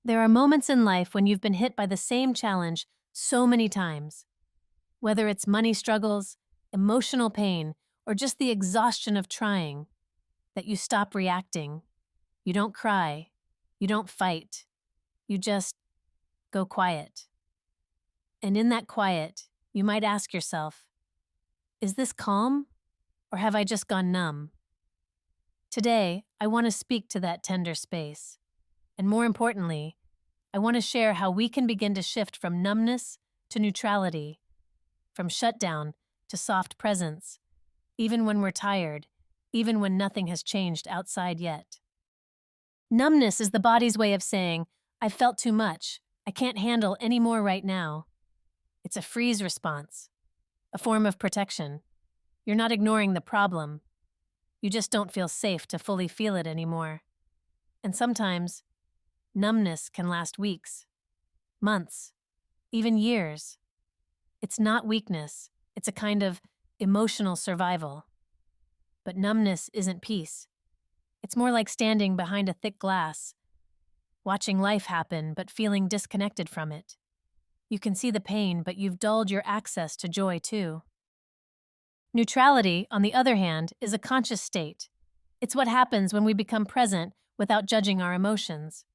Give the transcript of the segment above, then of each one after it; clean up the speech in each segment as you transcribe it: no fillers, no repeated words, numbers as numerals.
There are moments in life when you've been hit by the same challenge so many times. Whether it's money struggles, emotional pain, or just the exhaustion of trying, that you stop reacting. You don't cry. You don't fight. You just go quiet. And in that quiet, you might ask yourself, is this calm, or have I just gone numb? Today, I want to speak to that tender space. And more importantly, I want to share how we can begin to shift from numbness to neutrality, from shutdown to soft presence, even when we're tired, even when nothing has changed outside yet. Numbness is the body's way of saying, I've felt too much. I can't handle any more right now. It's a freeze response, a form of protection. You're not ignoring the problem. You just don't feel safe to fully feel it anymore. And sometimes, numbness can last weeks, months, even years. It's not weakness. It's a kind of emotional survival. But numbness isn't peace. It's more like standing behind a thick glass, watching life happen but feeling disconnected from it. You can see the pain, but you've dulled your access to joy too. Neutrality, on the other hand, is a conscious state. It's what happens when we become present without judging our emotions.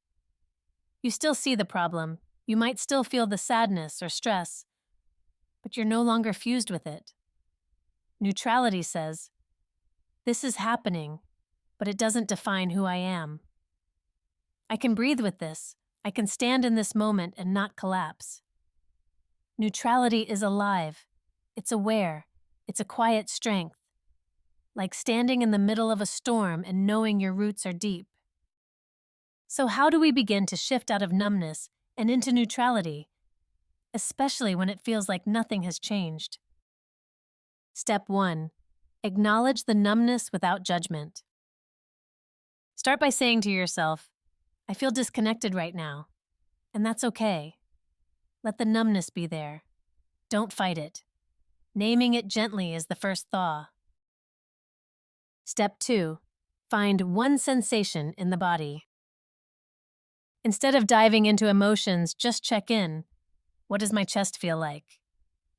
You still see the problem. You might still feel the sadness or stress, but you're no longer fused with it. Neutrality says, this is happening, but it doesn't define who I am. I can breathe with this. I can stand in this moment and not collapse. Neutrality is alive. It's aware. It's a quiet strength, like standing in the middle of a storm and knowing your roots are deep. So how do we begin to shift out of numbness and into neutrality, especially when it feels like nothing has changed? Step 1. Acknowledge the numbness without judgment. Start by saying to yourself, I feel disconnected right now, and that's okay. Let the numbness be there. Don't fight it. Naming it gently is the first thaw. Step 2. Find one sensation in the body. Instead of diving into emotions, just check in. What does my chest feel like?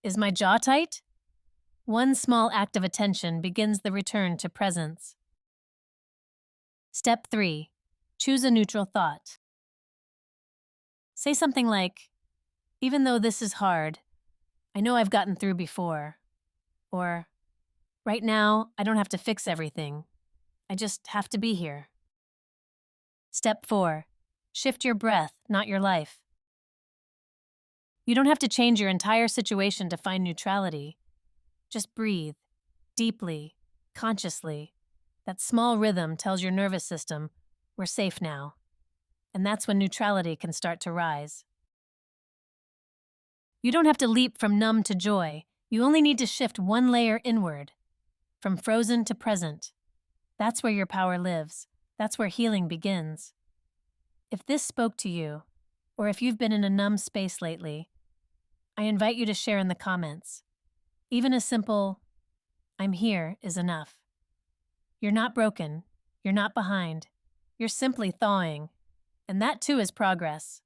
Is my jaw tight? One small act of attention begins the return to presence. Step 3. Choose a neutral thought. Say something like, even though this is hard, I know I've gotten through before. Or, right now, I don't have to fix everything. I just have to be here. Step 4. Shift your breath, not your life. You don't have to change your entire situation to find neutrality. Just breathe, deeply, consciously. That small rhythm tells your nervous system, we're safe now. And that's when neutrality can start to rise. You don't have to leap from numb to joy. You only need to shift one layer inward, from frozen to present. That's where your power lives. That's where healing begins. If this spoke to you, or if you've been in a numb space lately, I invite you to share in the comments. Even a simple, I'm here, is enough. You're not broken. You're not behind. You're simply thawing. And that too is progress.